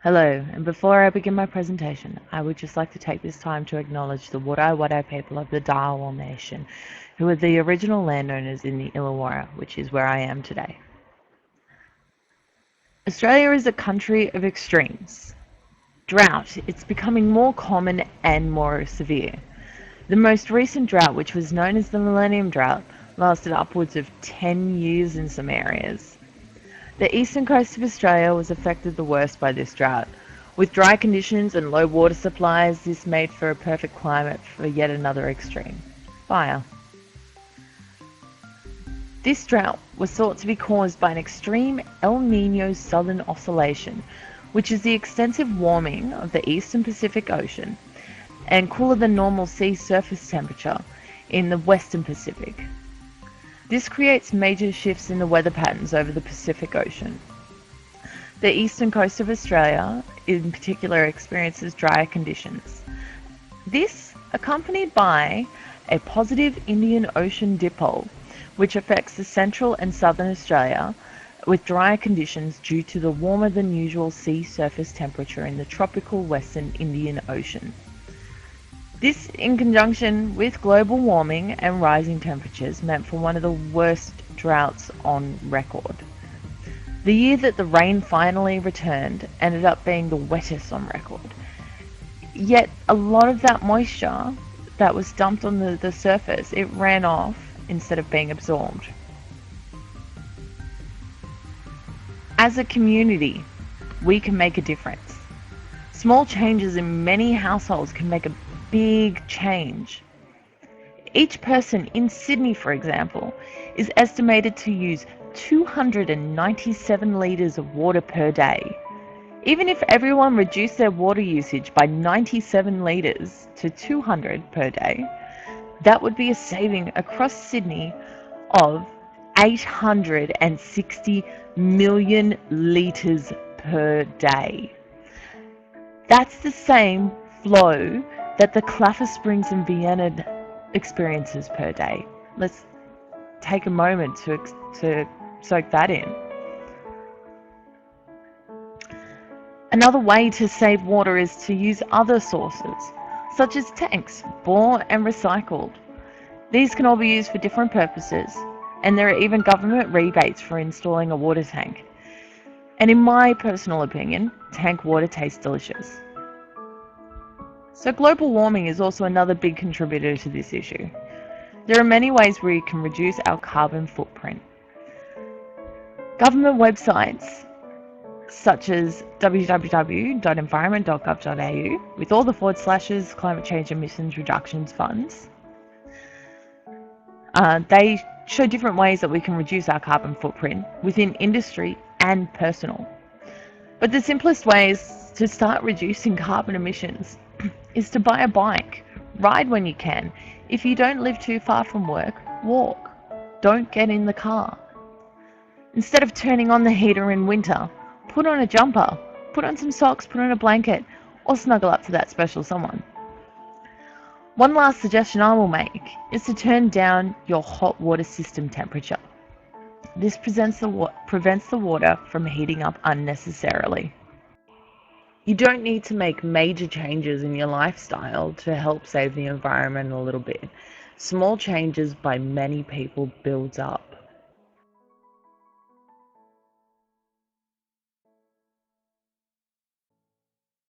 Hello, and before I begin my presentation, I would just like to take this time to acknowledge the Wadai people of the Drought Nation, who are the original landowners in the Illawarra, which is where I am today. Australia is a country of extremes. Drought, it's becoming more common and more severe. The most recent drought, which was known as the Millennium Drought, lasted upwards of 10 years in some areas. The eastern coast of Australia was affected the worst by this drought. With dry conditions and low water supplies, this made for a perfect climate for yet another extreme: fire. This drought was thought to be caused by an extreme El Niño southern oscillation, which is the extensive warming of the eastern Pacific Ocean and cooler than normal sea surface temperature in the western Pacific. This creates major shifts in the weather patterns over the Pacific Ocean. The eastern coast of Australia, in particular, experiences drier conditions. This, accompanied by a positive Indian Ocean dipole, which affects the central and southern Australia with drier conditions due to the warmer than usual sea surface temperature in the tropical western Indian Ocean. This, in conjunction with global warming and rising temperatures, meant for one of the worst droughts on record. The year that the rain finally returned ended up being the wettest on record. Yet a lot of that moisture that was dumped on the surface, it ran off instead of being absorbed. As a community, we can make a difference. Small changes in many households can make a big change. Each person in Sydney, for example, is estimated to use 297 litres of water per day. Even if everyone reduced their water usage by 97 litres to 200 per day, that would be a saving across Sydney of 860 million litres per day. That's the same flow that the Claffer Springs in Vienna experiences per day. Let's take a moment to soak that in. Another way to save water is to use other sources, such as tanks, bought and recycled. These can all be used for different purposes, and there are even government rebates for installing a water tank. And in my personal opinion, tank water tastes delicious. So global warming is also another big contributor to this issue. There are many ways we can reduce our carbon footprint. Government websites such as www.environment.gov.au, with all the / climate change emissions reductions funds, they show different ways that we can reduce our carbon footprint within industry and personal. But the simplest ways to start reducing carbon emissions is to buy a bike, ride when you can. If you don't live too far from work, walk. Don't get in the car. Instead of turning on the heater in winter, put on a jumper, put on some socks, put on a blanket, or snuggle up to that special someone. One last suggestion I will make is to turn down your hot water system temperature. This prevents the water from heating up unnecessarily. You don't need to make major changes in your lifestyle to help save the environment a little bit. Small changes by many people builds up.